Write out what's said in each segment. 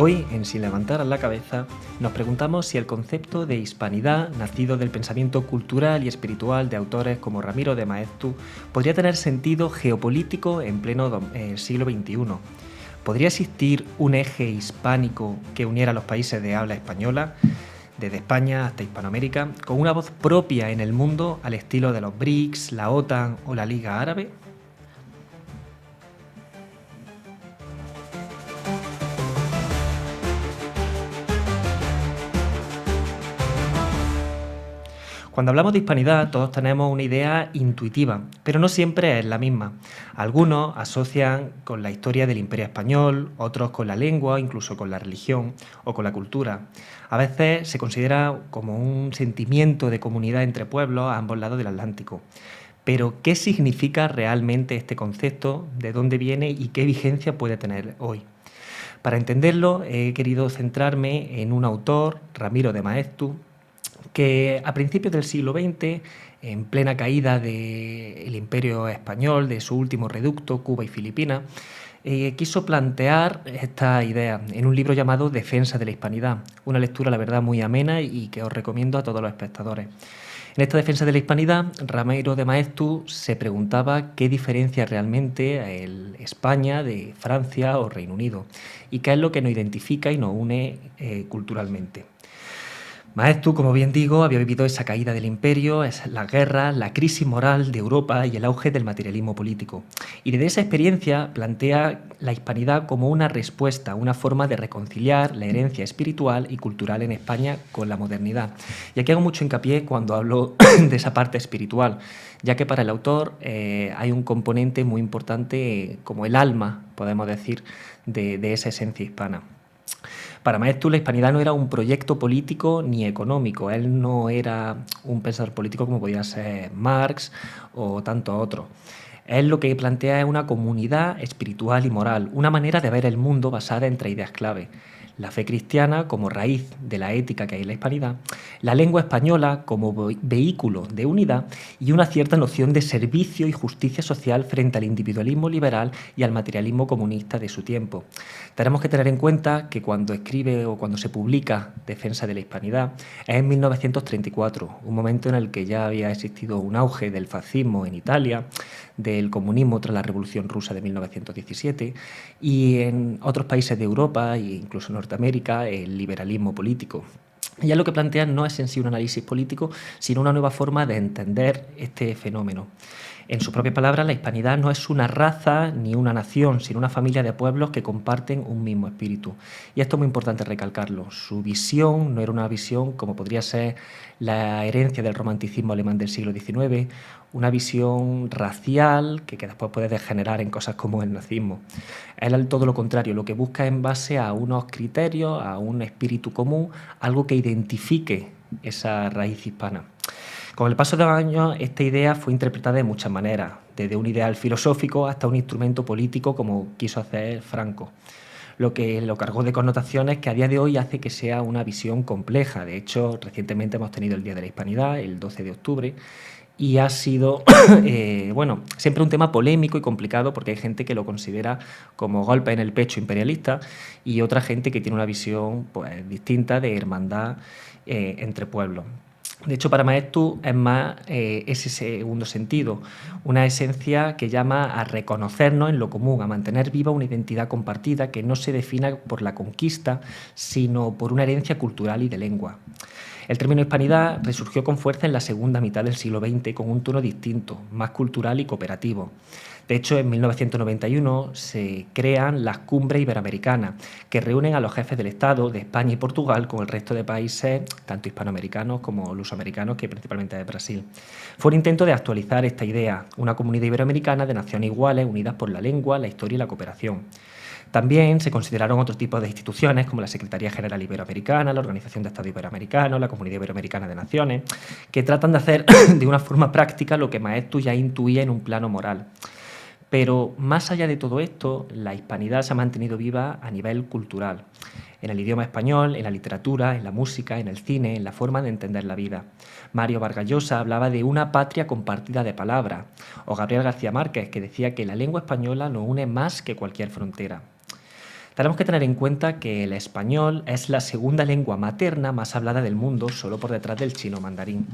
Hoy, en Sin levantar la cabeza, nos preguntamos si el concepto de hispanidad, nacido del pensamiento cultural y espiritual de autores como Ramiro de Maeztu, podría tener sentido geopolítico en pleno siglo XXI. ¿Podría existir un eje hispánico que uniera a los países de habla española, desde España hasta Hispanoamérica, con una voz propia en el mundo al estilo de los BRICS, la OTAN o la Liga Árabe? Cuando hablamos de hispanidad, todos tenemos una idea intuitiva, pero no siempre es la misma. Algunos asocian con la historia del Imperio Español, otros con la lengua, incluso con la religión o con la cultura. A veces se considera como un sentimiento de comunidad entre pueblos a ambos lados del Atlántico. Pero, ¿qué significa realmente este concepto? ¿De dónde viene y qué vigencia puede tener hoy? Para entenderlo, he querido centrarme en un autor, Ramiro de Maeztu, que a principios del siglo XX, en plena caída del Imperio Español, de su último reducto, Cuba y Filipinas, quiso plantear esta idea en un libro llamado Defensa de la Hispanidad, una lectura, la verdad, muy amena y que os recomiendo a todos los espectadores. En esta defensa de la hispanidad, Ramiro de Maeztu se preguntaba qué diferencia realmente el España de Francia o Reino Unido y qué es lo que nos identifica y nos une culturalmente. Maeztu, como bien digo, había vivido esa caída del imperio, las guerras, la crisis moral de Europa y el auge del materialismo político. Y desde esa experiencia plantea la hispanidad como una respuesta, una forma de reconciliar la herencia espiritual y cultural en España con la modernidad. Y aquí hago mucho hincapié cuando hablo de esa parte espiritual, ya que para el autor hay un componente muy importante como el alma, podemos decir, de esa esencia hispana. Para Maeztu la hispanidad no era un proyecto político ni económico, él no era un pensador político como podía ser Marx o tantos otros. Él lo que plantea es una comunidad espiritual y moral, una manera de ver el mundo basada en 3 ideas clave: la fe cristiana como raíz de la ética que hay en la hispanidad, la lengua española como vehículo de unidad y una cierta noción de servicio y justicia social frente al individualismo liberal y al materialismo comunista de su tiempo. Tenemos que tener en cuenta que cuando escribe o cuando se publica Defensa de la Hispanidad es en 1934, un momento en el que ya había existido un auge del fascismo en Italia, del comunismo tras la Revolución Rusa de 1917 y en otros países de Europa e incluso Norteamérica el liberalismo político. Y ya lo que plantean no es en sí un análisis político, sino una nueva forma de entender este fenómeno. En sus propias palabras, la hispanidad no es una raza ni una nación, sino una familia de pueblos que comparten un mismo espíritu. Y esto es muy importante recalcarlo. Su visión no era una visión como podría ser la herencia del romanticismo alemán del siglo XIX, una visión racial que después puede degenerar en cosas como el nazismo. Es todo lo contrario, lo que busca en base a unos criterios, a un espíritu común, algo que identifique esa raíz hispana. Con el paso de los años, esta idea fue interpretada de muchas maneras, desde un ideal filosófico hasta un instrumento político como quiso hacer Franco, lo que lo cargó de connotaciones que a día de hoy hace que sea una visión compleja. De hecho, recientemente hemos tenido el Día de la Hispanidad, el 12 de octubre, y ha sido, siempre un tema polémico y complicado porque hay gente que lo considera como golpe en el pecho imperialista y otra gente que tiene una visión pues, distinta de hermandad entre pueblos. De hecho, para Maeztu es más ese segundo sentido, una esencia que llama a reconocernos en lo común, a mantener viva una identidad compartida que no se defina por la conquista, sino por una herencia cultural y de lengua. El término hispanidad resurgió con fuerza en la segunda mitad del siglo XX con un tono distinto, más cultural y cooperativo. De hecho, en 1991 se crean las Cumbres Iberoamericanas, que reúnen a los jefes del Estado de España y Portugal con el resto de países, tanto hispanoamericanos como lusoamericanos, que principalmente de Brasil. Fue un intento de actualizar esta idea, una comunidad iberoamericana de naciones iguales, unidas por la lengua, la historia y la cooperación. También se consideraron otro tipo de instituciones como la Secretaría General Iberoamericana, la Organización de Estados Iberoamericanos, la Comunidad Iberoamericana de Naciones, que tratan de hacer de una forma práctica lo que Maeztu ya intuía en un plano moral. Pero más allá de todo esto, la hispanidad se ha mantenido viva a nivel cultural, en el idioma español, en la literatura, en la música, en el cine, en la forma de entender la vida. Mario Vargas Llosa hablaba de una patria compartida de palabras, o Gabriel García Márquez, que decía que la lengua española nos une más que cualquier frontera. Tenemos que tener en cuenta que el español es la segunda lengua materna más hablada del mundo, solo por detrás del chino mandarín.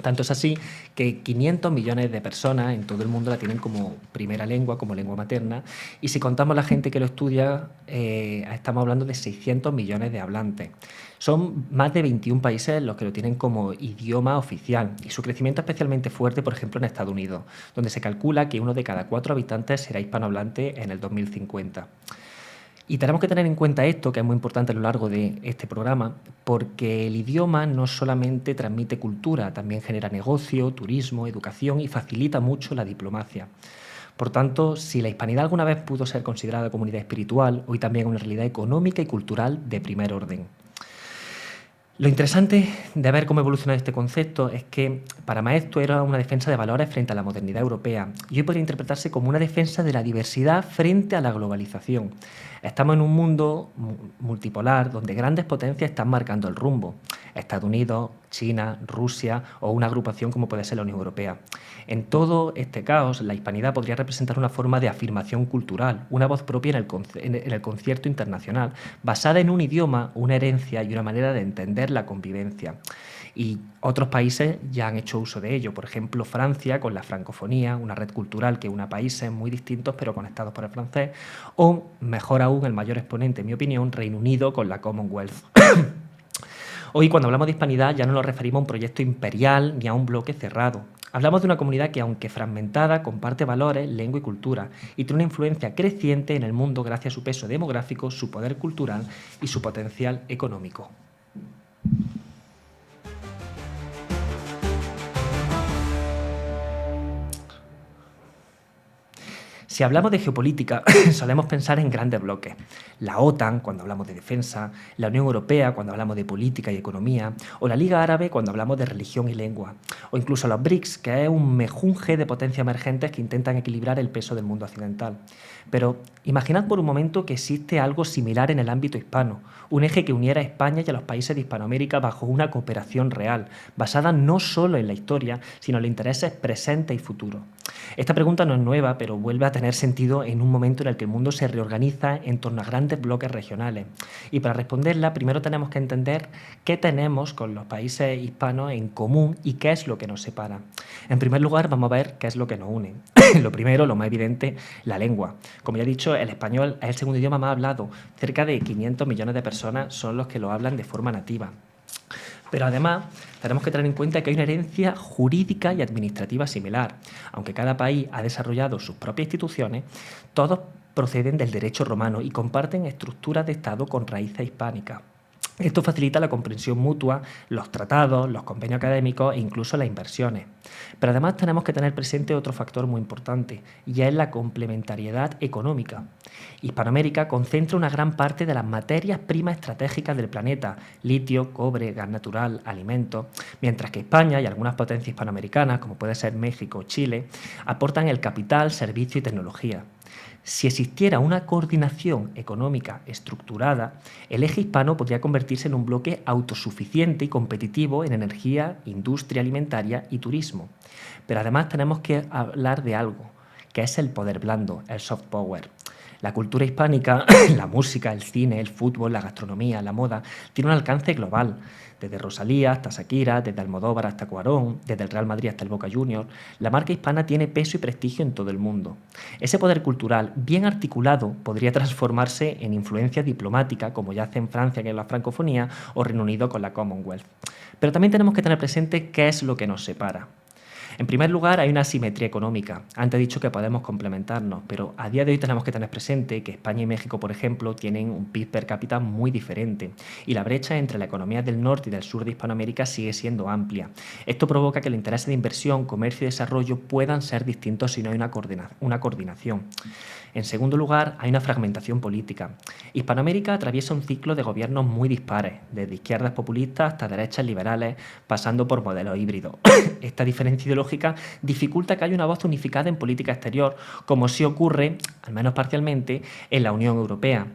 Tanto es así que 500 millones de personas en todo el mundo la tienen como primera lengua, como lengua materna, y si contamos la gente que lo estudia, estamos hablando de 600 millones de hablantes. Son más de 21 países los que lo tienen como idioma oficial, y su crecimiento es especialmente fuerte, por ejemplo, en Estados Unidos, donde se calcula que 1 de cada 4 habitantes será hispanohablante en el 2050. Y tenemos que tener en cuenta esto, que es muy importante a lo largo de este programa, porque el idioma no solamente transmite cultura, también genera negocio, turismo, educación y facilita mucho la diplomacia. Por tanto, si la hispanidad alguna vez pudo ser considerada comunidad espiritual, hoy también es una realidad económica y cultural de primer orden. Lo interesante de ver cómo evoluciona este concepto es que para Maeztu era una defensa de valores frente a la modernidad europea y hoy podría interpretarse como una defensa de la diversidad frente a la globalización. Estamos en un mundo multipolar donde grandes potencias están marcando el rumbo. Estados Unidos, China, Rusia o una agrupación como puede ser la Unión Europea. En todo este caos, la hispanidad podría representar una forma de afirmación cultural, una voz propia en el concierto internacional, basada en un idioma, una herencia y una manera de entender la convivencia. Y otros países ya han hecho uso de ello. Por ejemplo, Francia con la francofonía, una red cultural que une a países muy distintos pero conectados por el francés. O, mejor aún, el mayor exponente, en mi opinión, Reino Unido con la Commonwealth. Hoy, cuando hablamos de hispanidad, ya no nos referimos a un proyecto imperial ni a un bloque cerrado. Hablamos de una comunidad que, aunque fragmentada, comparte valores, lengua y cultura y tiene una influencia creciente en el mundo gracias a su peso demográfico, su poder cultural y su potencial económico. Si hablamos de geopolítica, solemos pensar en grandes bloques. La OTAN, cuando hablamos de defensa, la Unión Europea, cuando hablamos de política y economía, o la Liga Árabe, cuando hablamos de religión y lengua, o incluso los BRICS, que es un mejunje de potencias emergentes que intentan equilibrar el peso del mundo occidental. Pero imaginad por un momento que existe algo similar en el ámbito hispano, un eje que uniera a España y a los países de Hispanoamérica bajo una cooperación real, basada no solo en la historia, sino en los intereses presentes y futuros. Esta pregunta no es nueva, pero vuelve a tener sentido en un momento en el que el mundo se reorganiza en torno a grandes bloques regionales. Y para responderla, primero tenemos que entender qué tenemos con los países hispanos en común y qué es lo que nos separa. En primer lugar, vamos a ver qué es lo que nos une. Lo primero, lo más evidente, la lengua. Como ya he dicho, el español es el segundo idioma más hablado. Cerca de 500 millones de personas son los que lo hablan de forma nativa. Pero además tenemos que tener en cuenta que hay una herencia jurídica y administrativa similar. Aunque cada país ha desarrollado sus propias instituciones, todos proceden del derecho romano y comparten estructuras de Estado con raíces hispánicas. Esto facilita la comprensión mutua, los tratados, los convenios académicos e incluso las inversiones. Pero además tenemos que tener presente otro factor muy importante, y es la complementariedad económica. Hispanoamérica concentra una gran parte de las materias primas estratégicas del planeta, litio, cobre, gas natural, alimentos, mientras que España y algunas potencias hispanoamericanas, como puede ser México o Chile, aportan el capital, servicio y tecnología. Si existiera una coordinación económica estructurada, el eje hispano podría convertirse en un bloque autosuficiente y competitivo en energía, industria alimentaria y turismo. Pero además tenemos que hablar de algo, que es el poder blando, el soft power. La cultura hispánica, la música, el cine, el fútbol, la gastronomía, la moda, tiene un alcance global. Desde Rosalía hasta Shakira, desde Almodóvar hasta Cuarón, desde el Real Madrid hasta el Boca Juniors, la marca hispana tiene peso y prestigio en todo el mundo. Ese poder cultural, bien articulado, podría transformarse en influencia diplomática, como ya hace en Francia con la francofonía o Reino Unido con la Commonwealth. Pero también tenemos que tener presente qué es lo que nos separa. En primer lugar, hay una asimetría económica. Antes he dicho que podemos complementarnos, pero a día de hoy tenemos que tener presente que España y México, por ejemplo, tienen un PIB per cápita muy diferente y la brecha entre la economía del norte y del sur de Hispanoamérica sigue siendo amplia. Esto provoca que los intereses de inversión, comercio y desarrollo puedan ser distintos si no hay una coordinación. En segundo lugar, hay una fragmentación política. Hispanoamérica atraviesa un ciclo de gobiernos muy dispares, desde izquierdas populistas hasta derechas liberales, pasando por modelos híbridos. Esta diferencia ideológica dificulta que haya una voz unificada en política exterior, como sí ocurre, al menos parcialmente, en la Unión Europea.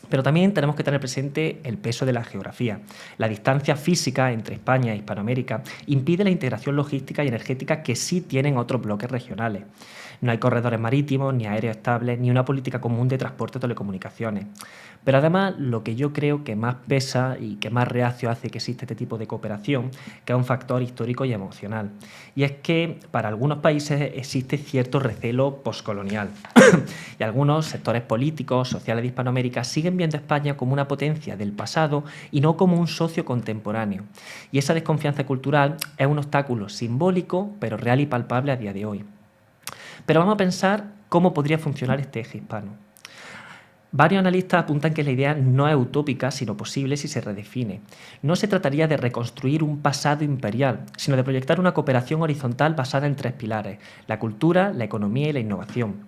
Pero también tenemos que tener presente el peso de la geografía. La distancia física entre España e Hispanoamérica impide la integración logística y energética que sí tienen otros bloques regionales. No hay corredores marítimos, ni aéreos estables, ni una política común de transporte o telecomunicaciones. Pero además, lo que yo creo que más pesa y que más reacio hace que exista este tipo de cooperación, que es un factor histórico y emocional. Y es que para algunos países existe cierto recelo poscolonial. Y algunos sectores políticos, sociales de Hispanoamérica siguen viendo a España como una potencia del pasado y no como un socio contemporáneo. Y esa desconfianza cultural es un obstáculo simbólico, pero real y palpable a día de hoy. Pero vamos a pensar cómo podría funcionar este eje hispano. Varios analistas apuntan que la idea no es utópica, sino posible si se redefine. No se trataría de reconstruir un pasado imperial, sino de proyectar una cooperación horizontal basada en 3 pilares: la cultura, la economía y la innovación.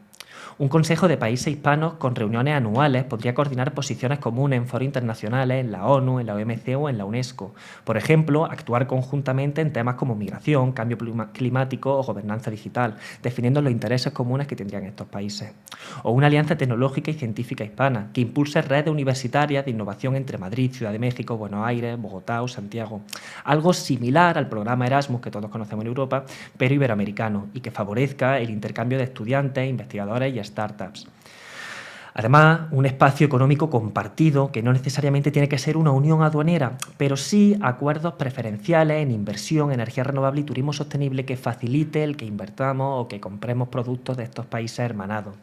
Un Consejo de Países Hispanos con reuniones anuales podría coordinar posiciones comunes en foros internacionales, en la ONU, en la OMC o en la UNESCO. Por ejemplo, actuar conjuntamente en temas como migración, cambio climático o gobernanza digital, definiendo los intereses comunes que tendrían estos países. O una alianza tecnológica y científica hispana, que impulse redes universitarias de innovación entre Madrid, Ciudad de México, Buenos Aires, Bogotá o Santiago. Algo similar al programa Erasmus que todos conocemos en Europa, pero iberoamericano, y que favorezca el intercambio de estudiantes, investigadores y startups. Además, un espacio económico compartido que no necesariamente tiene que ser una unión aduanera, pero sí acuerdos preferenciales en inversión, energía renovable y turismo sostenible que facilite el que invertamos o que compremos productos de estos países hermanados.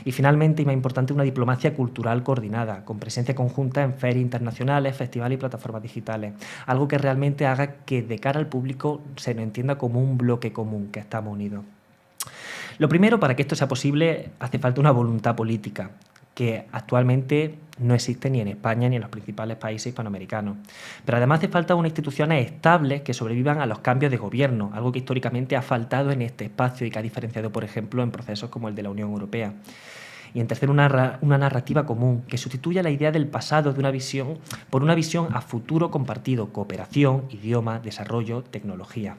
Y finalmente, y más importante, una diplomacia cultural coordinada, con presencia conjunta en ferias internacionales, festivales y plataformas digitales. Algo que realmente haga que de cara al público se nos entienda como un bloque común, que estamos unidos. Lo primero, para que esto sea posible, hace falta una voluntad política, que actualmente no existe ni en España ni en los principales países hispanoamericanos. Pero además hace falta unas instituciones estables que sobrevivan a los cambios de gobierno, algo que históricamente ha faltado en este espacio y que ha diferenciado, por ejemplo, en procesos como el de la Unión Europea. Y en tercero, una narrativa común que sustituya la idea del pasado de una visión por una visión a futuro compartido: cooperación, idioma, desarrollo, tecnología.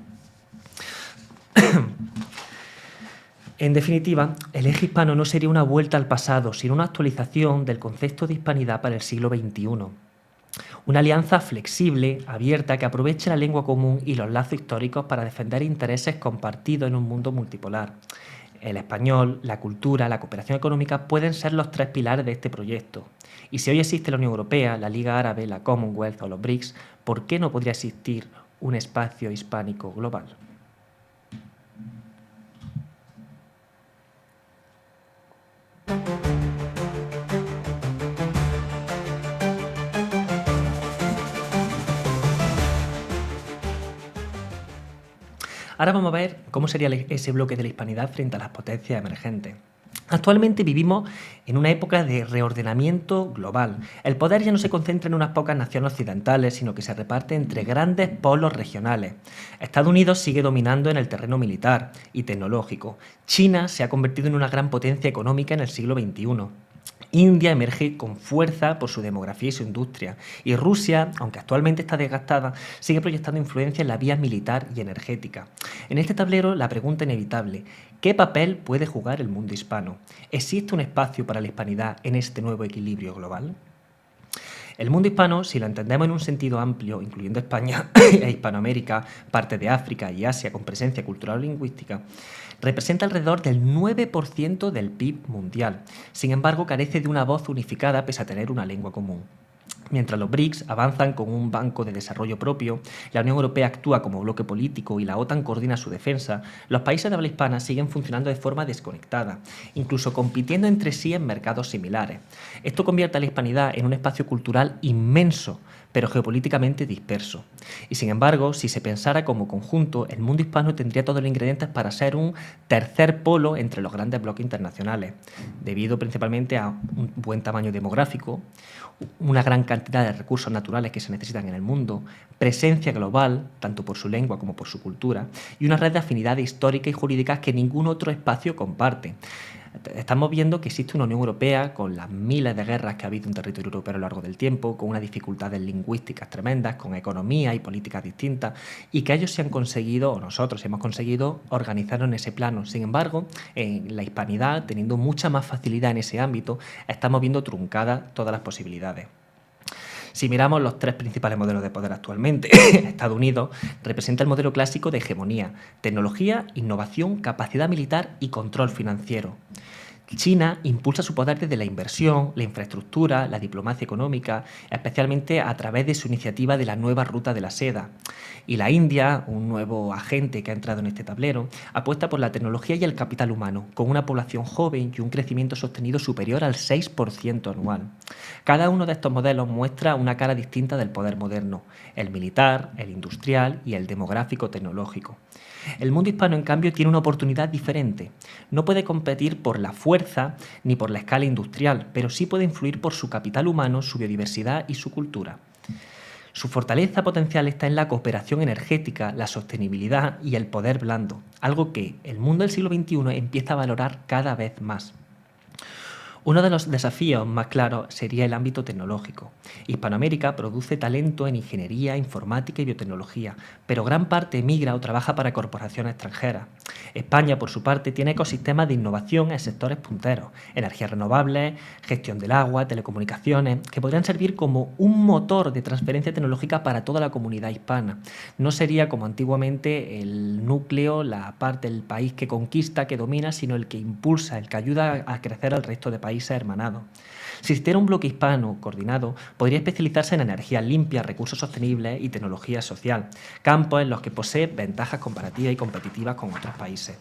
En definitiva, el eje hispano no sería una vuelta al pasado, sino una actualización del concepto de hispanidad para el siglo XXI. Una alianza flexible, abierta, que aproveche la lengua común y los lazos históricos para defender intereses compartidos en un mundo multipolar. El español, la cultura, la cooperación económica pueden ser los 3 pilares de este proyecto. Y si hoy existe la Unión Europea, la Liga Árabe, la Commonwealth o los BRICS, ¿por qué no podría existir un espacio hispánico global? Ahora vamos a ver cómo sería ese bloque de la hispanidad frente a las potencias emergentes. Actualmente vivimos en una época de reordenamiento global. El poder ya no se concentra en unas pocas naciones occidentales, sino que se reparte entre grandes polos regionales. Estados Unidos sigue dominando en el terreno militar y tecnológico. China se ha convertido en una gran potencia económica en el siglo XXI. India emerge con fuerza por su demografía y su industria. Y Rusia, aunque actualmente está desgastada, sigue proyectando influencia en la vía militar y energética. En este tablero, la pregunta inevitable: ¿qué papel puede jugar el mundo hispano? ¿Existe un espacio para la hispanidad en este nuevo equilibrio global? El mundo hispano, si lo entendemos en un sentido amplio, incluyendo España e Hispanoamérica, parte de África y Asia con presencia cultural o lingüística, representa alrededor del 9% del PIB mundial. Sin embargo, carece de una voz unificada pese a tener una lengua común. Mientras los BRICS avanzan con un banco de desarrollo propio, la Unión Europea actúa como bloque político y la OTAN coordina su defensa, los países de habla hispana siguen funcionando de forma desconectada, incluso compitiendo entre sí en mercados similares. Esto convierte a la hispanidad en un espacio cultural inmenso, pero geopolíticamente disperso. Y sin embargo, si se pensara como conjunto, el mundo hispano tendría todos los ingredientes para ser un tercer polo entre los grandes bloques internacionales, debido principalmente a un buen tamaño demográfico, una gran cantidad de recursos naturales que se necesitan en el mundo, presencia global, tanto por su lengua como por su cultura, y una red de afinidades históricas y jurídicas que ningún otro espacio comparte. Estamos viendo que existe una Unión Europea con las miles de guerras que ha habido en territorio europeo a lo largo del tiempo, con unas dificultades lingüísticas tremendas, con economía y políticas distintas, y que ellos se han conseguido, o nosotros hemos conseguido, organizarnos en ese plano. Sin embargo, en la hispanidad, teniendo mucha más facilidad en ese ámbito, estamos viendo truncadas todas las posibilidades. Si miramos los tres principales modelos de poder actualmente, Estados Unidos representa el modelo clásico de hegemonía, tecnología, innovación, capacidad militar y control financiero. China impulsa su poder desde la inversión, la infraestructura, la diplomacia económica, especialmente a través de su iniciativa de la nueva ruta de la seda. Y la India, un nuevo agente que ha entrado en este tablero, apuesta por la tecnología y el capital humano, con una población joven y un crecimiento sostenido superior al 6% anual. Cada uno de estos modelos muestra una cara distinta del poder moderno, el militar, el industrial y el demográfico tecnológico. El mundo hispano, en cambio, tiene una oportunidad diferente. No puede competir por la fuerza ni por la escala industrial, pero sí puede influir por su capital humano, su biodiversidad y su cultura. Su fortaleza potencial está en la cooperación energética, la sostenibilidad y el poder blando, algo que el mundo del siglo XXI empieza a valorar cada vez más. Uno de los desafíos más claros sería el ámbito tecnológico. Hispanoamérica produce talento en ingeniería, informática y biotecnología, pero gran parte emigra o trabaja para corporaciones extranjeras. España, por su parte, tiene ecosistemas de innovación en sectores punteros, energías renovables, gestión del agua, telecomunicaciones, que podrían servir como un motor de transferencia tecnológica para toda la comunidad hispana. No sería como antiguamente el núcleo, la parte del país que conquista, que domina, sino el que impulsa, el que ayuda a crecer al resto de países hermanados. Si existiera un bloque hispano coordinado, podría especializarse en energías limpias, recursos sostenibles y tecnología social, campos en los que posee ventajas comparativas y competitivas con otros países.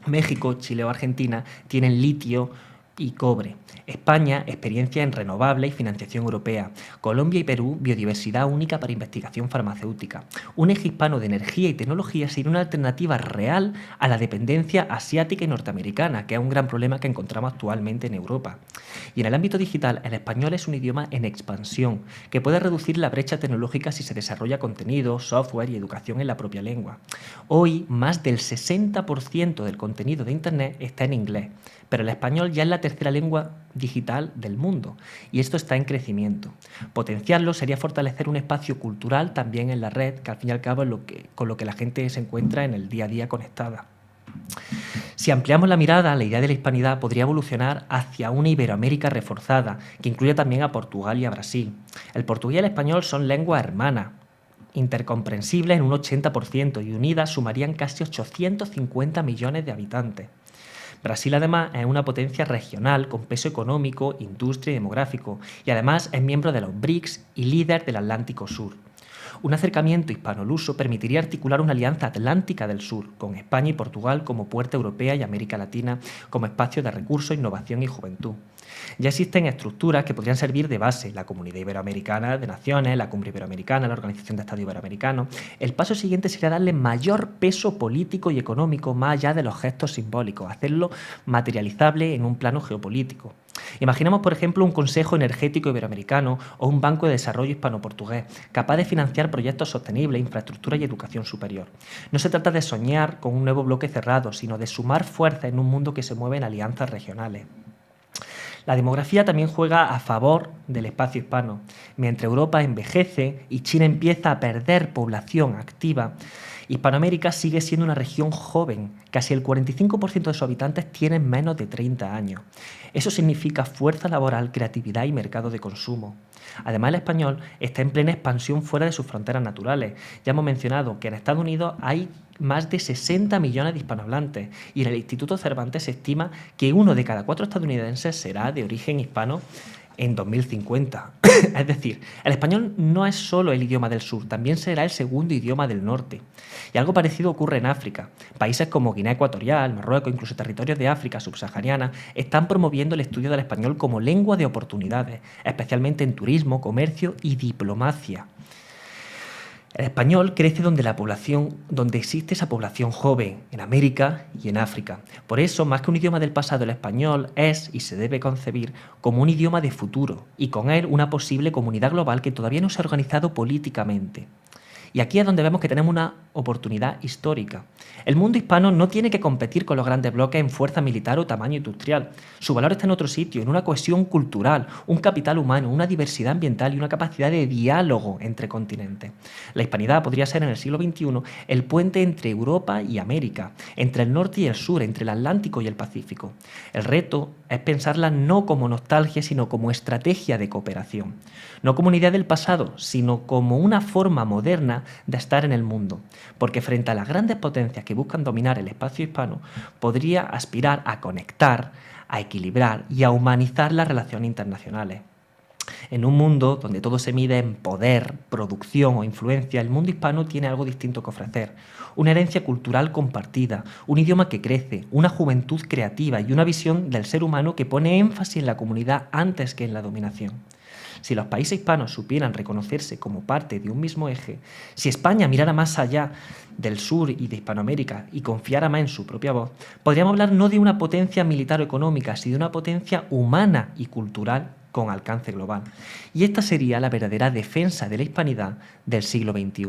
México, Chile o Argentina tienen litio y cobre. España, experiencia en renovables y financiación europea. Colombia y Perú, biodiversidad única para investigación farmacéutica. Un eje hispano de energía y tecnología sería una alternativa real a la dependencia asiática y norteamericana, que es un gran problema que encontramos actualmente en Europa. Y en el ámbito digital, el español es un idioma en expansión, que puede reducir la brecha tecnológica si se desarrolla contenido, software y educación en la propia lengua. Hoy, más del 60% del contenido de Internet está en inglés, pero el español ya es la tercera lengua digital del mundo y esto está en crecimiento. Potenciarlo sería fortalecer un espacio cultural también en la red, que al fin y al cabo es con lo que la gente se encuentra en el día a día conectada. Si ampliamos la mirada, la idea de la hispanidad podría evolucionar hacia una Iberoamérica reforzada, que incluya también a Portugal y a Brasil. El portugués y el español son lenguas hermanas, intercomprensibles en un 80% y unidas sumarían casi 850 millones de habitantes. Brasil además es una potencia regional con peso económico, industria y demográfico, y además es miembro de los BRICS y líder del Atlántico Sur. Un acercamiento hispano-luso permitiría articular una alianza atlántica del sur, con España y Portugal como puerta europea y América Latina como espacio de recursos, innovación y juventud. Ya existen estructuras que podrían servir de base: la Comunidad Iberoamericana de Naciones, la Cumbre Iberoamericana, la Organización de Estados Iberoamericanos. El paso siguiente sería darle mayor peso político y económico más allá de los gestos simbólicos, hacerlo materializable en un plano geopolítico. Imaginemos, por ejemplo, un Consejo Energético Iberoamericano o un Banco de Desarrollo Hispano-Portugués, capaz de financiar proyectos sostenibles, infraestructura y educación superior. No se trata de soñar con un nuevo bloque cerrado, sino de sumar fuerza en un mundo que se mueve en alianzas regionales. La demografía también juega a favor del espacio hispano. Mientras Europa envejece y China empieza a perder población activa, Hispanoamérica sigue siendo una región joven. Casi el 45% de sus habitantes tienen menos de 30 años. Eso significa fuerza laboral, creatividad y mercado de consumo. Además, el español está en plena expansión fuera de sus fronteras naturales. Ya hemos mencionado que en Estados Unidos hay más de 60 millones de hispanohablantes y en el Instituto Cervantes se estima que 1 de cada 4 estadounidenses será de origen hispano en 2050. Es decir, el español no es solo el idioma del sur, también será el segundo idioma del norte. Y algo parecido ocurre en África. Países como Guinea Ecuatorial, Marruecos, incluso territorios de África subsahariana, están promoviendo el estudio del español como lengua de oportunidades, especialmente en turismo, comercio y diplomacia. El español crece donde existe esa población joven, en América y en África. Por eso, más que un idioma del pasado, el español es y se debe concebir como un idioma de futuro y con él una posible comunidad global que todavía no se ha organizado políticamente. Y aquí es donde vemos que tenemos una oportunidad histórica. El mundo hispano no tiene que competir con los grandes bloques en fuerza militar o tamaño industrial. Su valor está en otro sitio, en una cohesión cultural, un capital humano, una diversidad ambiental y una capacidad de diálogo entre continentes. La hispanidad podría ser en el siglo XXI el puente entre Europa y América, entre el norte y el sur, entre el Atlántico y el Pacífico. El reto es pensarla no como nostalgia, sino como estrategia de cooperación. No como una idea del pasado, sino como una forma moderna de estar en el mundo. Porque frente a las grandes potencias que buscan dominar el espacio hispano, podría aspirar a conectar, a equilibrar y a humanizar las relaciones internacionales. En un mundo donde todo se mide en poder, producción o influencia, el mundo hispano tiene algo distinto que ofrecer. Una herencia cultural compartida, un idioma que crece, una juventud creativa y una visión del ser humano que pone énfasis en la comunidad antes que en la dominación. Si los países hispanos supieran reconocerse como parte de un mismo eje, si España mirara más allá del sur y de Hispanoamérica y confiara más en su propia voz, podríamos hablar no de una potencia militar o económica, sino de una potencia humana y cultural con alcance global. Y esta sería la verdadera defensa de la hispanidad del siglo XXI.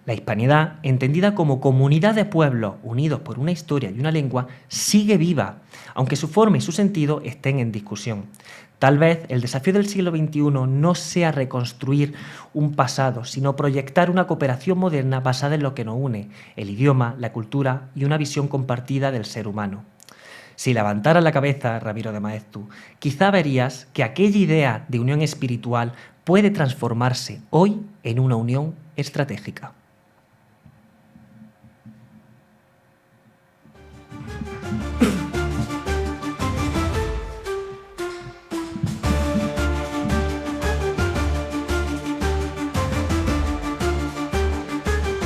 La hispanidad, entendida como comunidad de pueblos unidos por una historia y una lengua, sigue viva, aunque su forma y su sentido estén en discusión. Tal vez el desafío del siglo XXI no sea reconstruir un pasado, sino proyectar una cooperación moderna basada en lo que nos une, el idioma, la cultura y una visión compartida del ser humano. Si levantaras la cabeza, Ramiro de Maeztu, quizá verías que aquella idea de unión espiritual puede transformarse hoy en una unión estratégica.